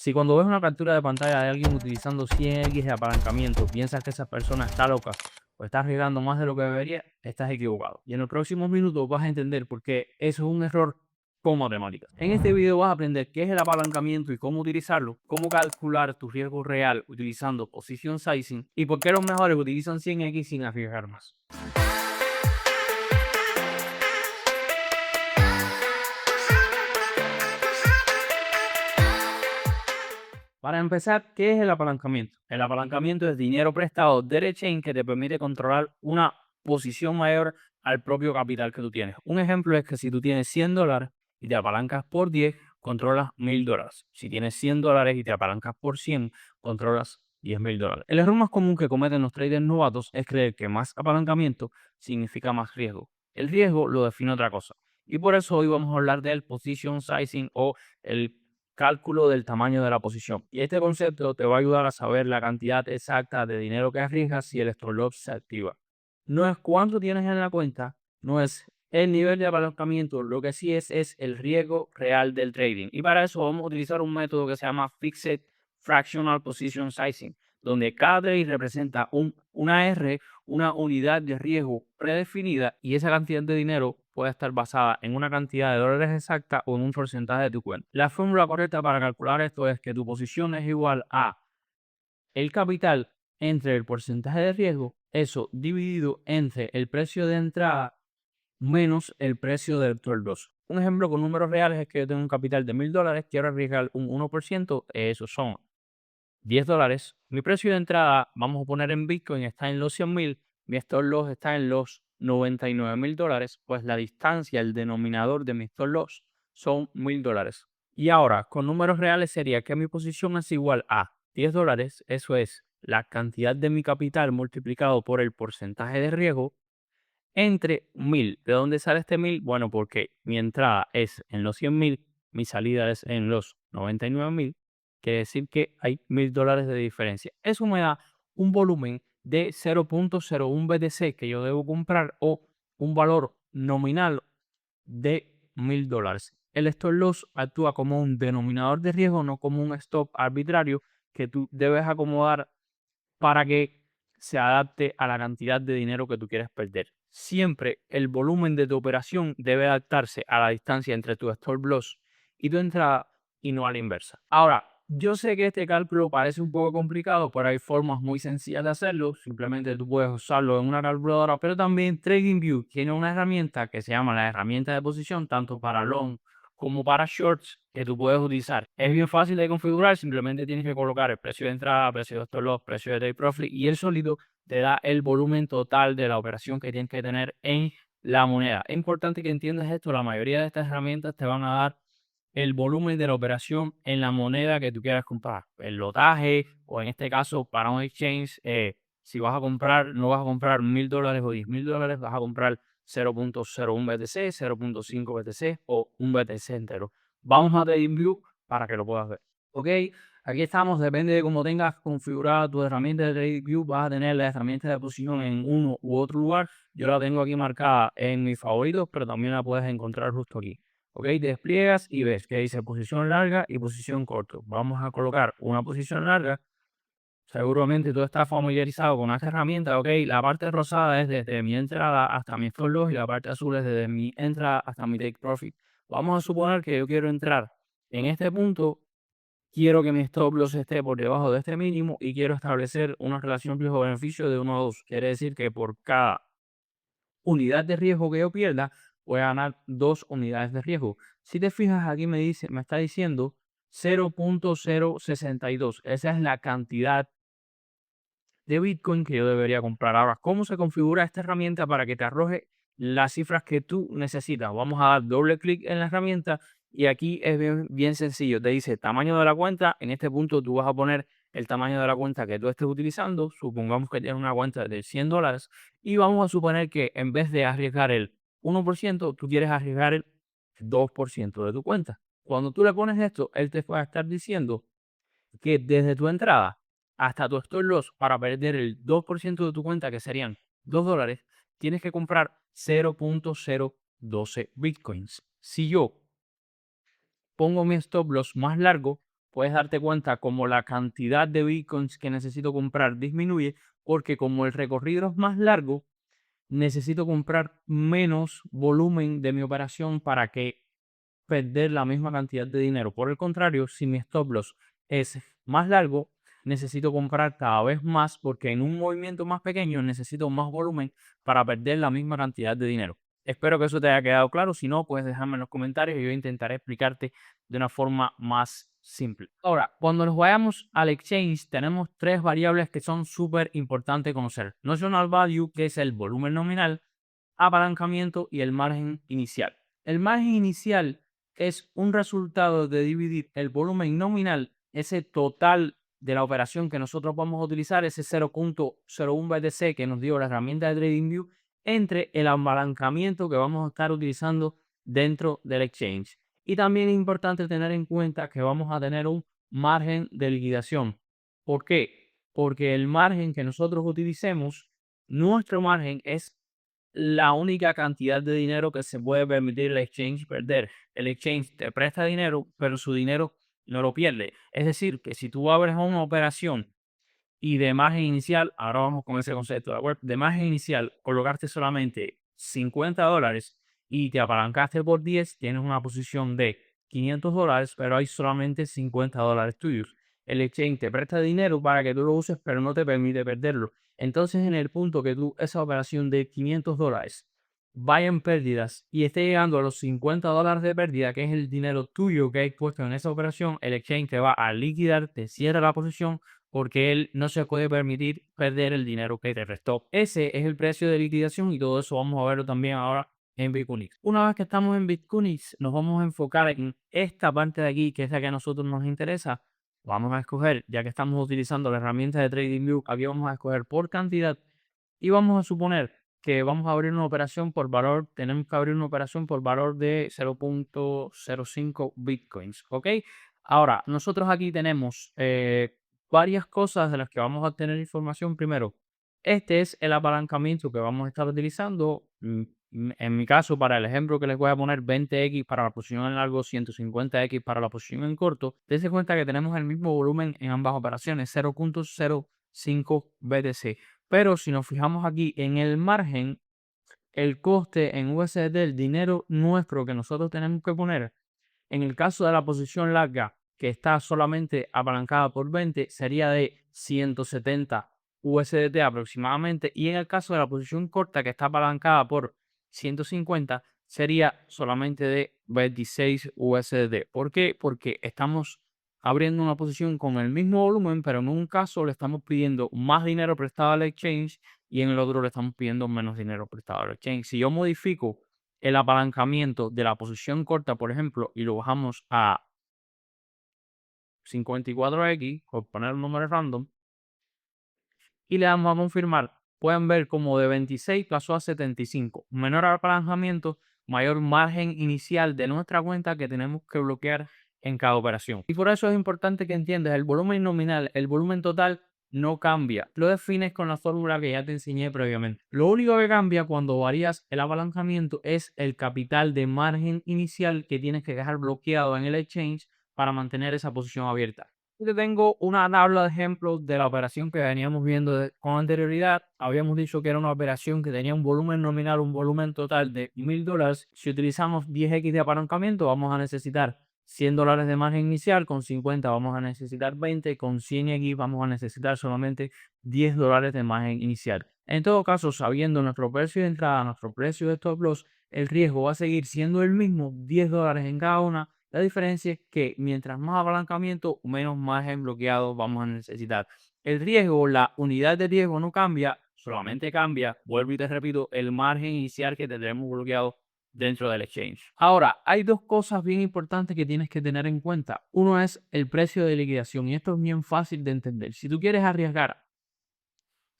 Si cuando ves una captura de pantalla de alguien utilizando 100x de apalancamiento, piensas que esa persona está loca o está arriesgando más de lo que debería, estás equivocado. Y en los próximos minutos vas a entender por qué eso es un error con matemáticas. En este video vas a aprender qué es el apalancamiento y cómo utilizarlo, cómo calcular tu riesgo real utilizando position sizing y por qué los mejores utilizan 100x sin arriesgar más. Para empezar, ¿qué es el apalancamiento? El apalancamiento es dinero prestado derechain que te permite controlar una posición mayor al propio capital que tú tienes. Un ejemplo es que si tú tienes $100 y te apalancas por 10, controlas $1000. Si tienes $100 y te apalancas por 100, controlas $10,000. El error más común que cometen los traders novatos es creer que más apalancamiento significa más riesgo. El riesgo lo define otra cosa. Y por eso hoy vamos a hablar del position sizing o el cálculo del tamaño de la posición. Y este concepto te va a ayudar a saber la cantidad exacta de dinero que arriesgas si el stop loss se activa. No es cuánto tienes en la cuenta, no es el nivel de apalancamiento, lo que sí es el riesgo real del trading. Y para eso vamos a utilizar un método que se llama Fixed Fractional Position Sizing, donde cada trade representa una R, una unidad de riesgo predefinida, y esa cantidad de dinero puede estar basada en una cantidad de dólares exacta o en un porcentaje de tu cuenta. La fórmula correcta para calcular esto es que tu posición es igual a el capital entre el porcentaje de riesgo, eso dividido entre el precio de entrada menos el precio del stop loss. Un ejemplo con números reales es que yo tengo un capital de $1000, quiero arriesgar un 1%, eso son $10. Mi precio de entrada, vamos a poner en Bitcoin, está en los 100,000. Mi stop loss está en los $99,000. Pues la distancia, el denominador de mi stop loss son $1000. Y ahora, con números reales sería que mi posición es igual a $10. Eso es la cantidad de mi capital multiplicado por el porcentaje de riesgo entre 1000. ¿De dónde sale este 1000? Bueno, porque mi entrada es en los 100,000, mi salida es en los 99,000. Quiere decir que hay $1000 de diferencia. Eso me da un volumen de 0.01 BTC que yo debo comprar o un valor nominal de $1000. El stop loss actúa como un denominador de riesgo, no como un stop arbitrario que tú debes acomodar para que se adapte a la cantidad de dinero que tú quieres perder. Siempre el volumen de tu operación debe adaptarse a la distancia entre tu stop loss y tu entrada y no a la inversa. Ahora, yo sé que este cálculo parece un poco complicado, pero hay formas muy sencillas de hacerlo. Simplemente tú puedes usarlo en una calculadora, pero también TradingView tiene una herramienta que se llama la herramienta de posición, tanto para long como para shorts, que tú puedes utilizar. Es bien fácil de configurar, simplemente tienes que colocar el precio de entrada, precio de stop loss, precio de take profit, y el sólido te da el volumen total de la operación que tienes que tener en la moneda. Es importante que entiendas esto, la mayoría de estas herramientas te van a dar el volumen de la operación en la moneda que tú quieras comprar. El lotaje, o en este caso para un exchange, si vas a comprar, no vas a comprar $1000 o $10,000, vas a comprar 0.01 BTC, 0.5 BTC o un BTC entero. Vamos a TradingView para que lo puedas ver. Ok, aquí estamos. Depende de cómo tengas configurada tu herramienta de TradingView, vas a tener la herramienta de posición en uno u otro lugar. Yo la tengo aquí marcada en mis favoritos, pero también la puedes encontrar justo aquí. Ok, te despliegas y ves que dice posición larga y posición corto. Vamos a colocar una posición larga. Seguramente tú estás familiarizado con esta herramienta, ok. La parte rosada es desde mi entrada hasta mi stop loss y la parte azul es desde mi entrada hasta mi take profit. Vamos a suponer que yo quiero entrar en este punto, quiero que mi stop loss esté por debajo de este mínimo y quiero establecer una relación riesgo-beneficio de 1 a 2. Quiere decir que por cada unidad de riesgo que yo pierda, voy a ganar 2 unidades de riesgo. Si te fijas aquí me está diciendo 0.062. Esa es la cantidad de Bitcoin que yo debería comprar. Ahora, ¿cómo se configura esta herramienta para que te arroje las cifras que tú necesitas? Vamos a dar doble clic en la herramienta y aquí es bien sencillo. Te dice tamaño de la cuenta. En este punto tú vas a poner el tamaño de la cuenta que tú estés utilizando. Supongamos que tienes una cuenta de $100 y vamos a suponer que en vez de arriesgar el 1%, tú quieres arriesgar el 2% de tu cuenta. Cuando tú le pones esto, él te va a estar diciendo que desde tu entrada hasta tu stop loss para perder el 2% de tu cuenta, que serían $2, tienes que comprar 0.012 bitcoins. Si yo pongo mi stop loss más largo, puedes darte cuenta como la cantidad de bitcoins que necesito comprar disminuye, porque como el recorrido es más largo, necesito comprar menos volumen de mi operación para que perder la misma cantidad de dinero. Por el contrario, si mi stop loss es más largo, necesito comprar cada vez más porque en un movimiento más pequeño necesito más volumen para perder la misma cantidad de dinero. Espero que eso te haya quedado claro. Si no, puedes dejarme en los comentarios y yo intentaré explicarte de una forma más simple. Ahora, cuando nos vayamos al exchange, tenemos tres variables que son súper importantes conocer. Notional value, que es el volumen nominal, apalancamiento y el margen inicial. El margen inicial es un resultado de dividir el volumen nominal, ese total de la operación que nosotros vamos a utilizar, ese 0.01 BTC que nos dio la herramienta de TradingView, entre el apalancamiento que vamos a estar utilizando dentro del exchange. Y también es importante tener en cuenta que vamos a tener un margen de liquidación. ¿Por qué? Porque el margen que nosotros utilicemos, nuestro margen es la única cantidad de dinero que se puede permitir el exchange perder. El exchange te presta dinero, pero su dinero no lo pierde. Es decir, que si tú abres una operación y de margen inicial, ahora vamos con ese concepto de margen inicial, colocaste solamente $50 y te apalancaste por 10, tienes una posición de $500, pero hay solamente $50 tuyos. El exchange te presta dinero para que tú lo uses, pero no te permite perderlo. Entonces, en el punto que tú, esa operación de $500 vaya en pérdidas y esté llegando a los $50 de pérdida, que es el dinero tuyo que hay puesto en esa operación, el exchange te va a liquidar, te cierra la posición porque él no se puede permitir perder el dinero que te restó. Ese es el precio de liquidación y todo eso vamos a verlo también ahora en Bitcoinix. Una vez que estamos en Bitcoinix, nos vamos a enfocar en esta parte de aquí, que es la que a nosotros nos interesa. Vamos a escoger, ya que estamos utilizando la herramienta de TradingView, aquí vamos a escoger por cantidad y vamos a suponer que vamos a abrir una operación por valor, tenemos que abrir una operación por valor de 0.05 Bitcoins, ¿ok? Ahora, nosotros aquí tenemos varias cosas de las que vamos a obtener información. Primero, este es el apalancamiento que vamos a estar utilizando. En mi caso, para el ejemplo que les voy a poner, 20x para la posición en largo, 150x para la posición en corto. Dense cuenta que tenemos el mismo volumen en ambas operaciones, 0.05 BTC. Pero si nos fijamos aquí en el margen, el coste en USD, el dinero nuestro que nosotros tenemos que poner, en el caso de la posición larga, que está solamente apalancada por 20, sería de 170 USDT aproximadamente. Y en el caso de la posición corta, que está apalancada por 150, sería solamente de 26 USDT. ¿Por qué? Porque estamos abriendo una posición con el mismo volumen, pero en un caso le estamos pidiendo más dinero prestado al exchange y en el otro le estamos pidiendo menos dinero prestado al exchange. Si yo modifico el apalancamiento de la posición corta, por ejemplo, y lo bajamos a 54x, por poner un número random, y le damos a confirmar, pueden ver como de 26 pasó a 75. Menor apalancamiento, mayor margen inicial de nuestra cuenta que tenemos que bloquear en cada operación. Y por eso es importante que entiendas el volumen nominal, el volumen total no cambia. Lo defines con la fórmula que ya te enseñé previamente. Lo único que cambia cuando varías el apalancamiento es el capital de margen inicial que tienes que dejar bloqueado en el exchange para mantener esa posición abierta. Te tengo una tabla de ejemplos de la operación que veníamos viendo con anterioridad. Habíamos dicho que era una operación que tenía un volumen nominal, un volumen total de $1000. Si utilizamos 10x de apalancamiento, vamos a necesitar $100 de margen inicial. Con 50 vamos a necesitar 20. Con 100x vamos a necesitar solamente $10 de margen inicial. En todo caso, sabiendo nuestro precio de entrada, nuestro precio de stop loss, el riesgo va a seguir siendo el mismo, $10 en cada una. La diferencia es que mientras más apalancamiento, menos margen bloqueado vamos a necesitar. El riesgo, la unidad de riesgo no cambia, solamente cambia, vuelvo y te repito, el margen inicial que tendremos bloqueado dentro del exchange. Ahora, hay dos cosas bien importantes que tienes que tener en cuenta. Uno es el precio de liquidación y esto es bien fácil de entender. Si tú quieres arriesgar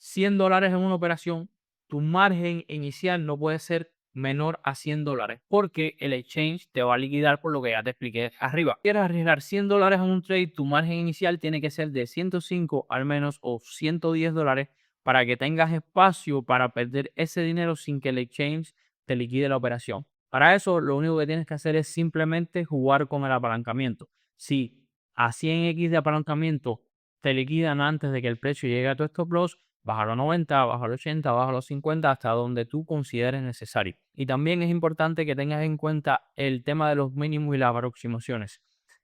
$100 en una operación, tu margen inicial no puede ser menor a $100 porque el exchange te va a liquidar por lo que ya te expliqué arriba. Si quieres arriesgar $100 en un trade, tu margen inicial tiene que ser de 105 al menos o $110 para que tengas espacio para perder ese dinero sin que el exchange te liquide la operación. Para eso, lo único que tienes que hacer es simplemente jugar con el apalancamiento. Si a 100x de apalancamiento te liquidan antes de que el precio llegue a tu stop loss, bájalo a 90, bájalo a 80, bájalo a 50, hasta donde tú consideres necesario. Y también es importante que tengas en cuenta el tema de los mínimos y las aproximaciones.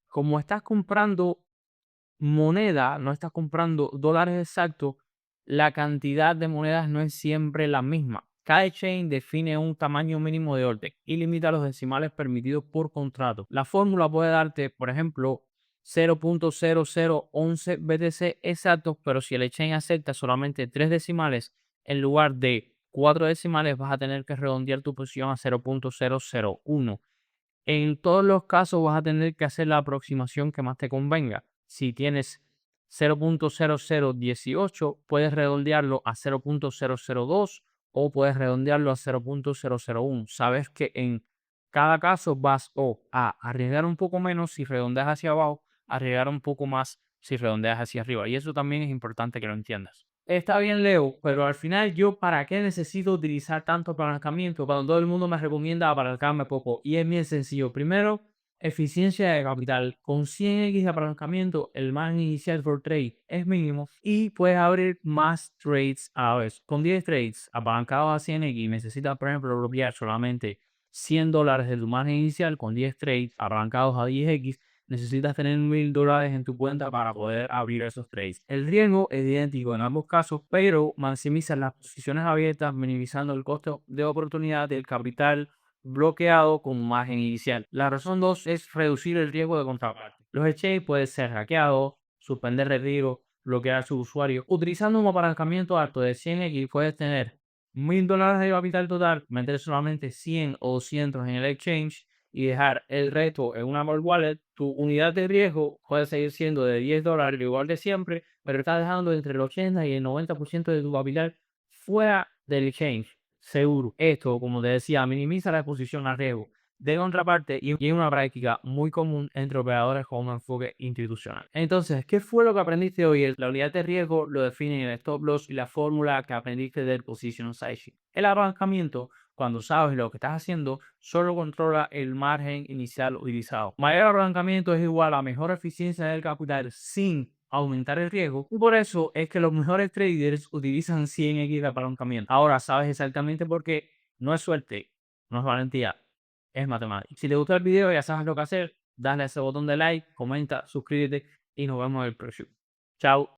Como estás comprando moneda, no estás comprando dólares exactos, la cantidad de monedas no es siempre la misma. Cada exchange define un tamaño mínimo de orden y limita los decimales permitidos por contrato. La fórmula puede darte, por ejemplo, 0.0011 BTC exactos, pero si el exchange acepta solamente 3 decimales en lugar de 4 decimales, vas a tener que redondear tu posición a 0.001. En todos los casos vas a tener que hacer la aproximación que más te convenga. Si tienes 0.0018, puedes redondearlo a 0.002 o puedes redondearlo a 0.001. Sabes que en cada caso vas a arriesgar un poco menos si redondeas hacia abajo, arriesgar un poco más si redondeas hacia arriba. Y eso también es importante que lo entiendas. Está bien, Leo, pero al final yo ¿para qué necesito utilizar tanto apalancamiento cuando todo el mundo me recomienda apalancarme poco? Y es bien sencillo. Primero, eficiencia de capital. Con 100x de apalancamiento, el margen inicial por trade es mínimo y puedes abrir más trades a la vez. Con 10 trades apalancados a 100x, necesitas, por ejemplo, bloquear solamente $100 de tu margen inicial. Con 10 trades apalancados a 10x, necesitas tener $1000 en tu cuenta para poder abrir esos trades. El riesgo es idéntico en ambos casos, pero maximizas las posiciones abiertas, minimizando el costo de oportunidad del capital bloqueado con margen inicial. La razón 2 es reducir el riesgo de contraparte. Los exchanges pueden ser hackeados, suspender retiro, bloquear a su usuario. Utilizando un apalancamiento alto de 100x puedes tener $1000 de capital total, meter solamente 100 o 200 en el exchange y dejar el resto en una More Wallet. Tu unidad de riesgo puede seguir siendo de $10, igual de siempre, pero estás dejando entre el 80 y el 90% de tu capital fuera del exchange, seguro. Esto, como te decía, minimiza la exposición a riesgo de contraparte y es una práctica muy común entre operadores con un enfoque institucional. Entonces, ¿qué fue lo que aprendiste hoy? La unidad de riesgo lo define el stop loss y la fórmula que aprendiste del position sizing. El apalancamiento, cuando sabes lo que estás haciendo, solo controla el margen inicial utilizado. Mayor apalancamiento es igual a mejor eficiencia del capital sin aumentar el riesgo, y por eso es que los mejores traders utilizan 100x de apalancamiento. Ahora sabes exactamente por qué. No es suerte, no es valentía, es matemática. Si te gustó el video, ya sabes lo que hacer. Dale a ese botón de like, comenta, suscríbete y nos vemos en el próximo. Chao.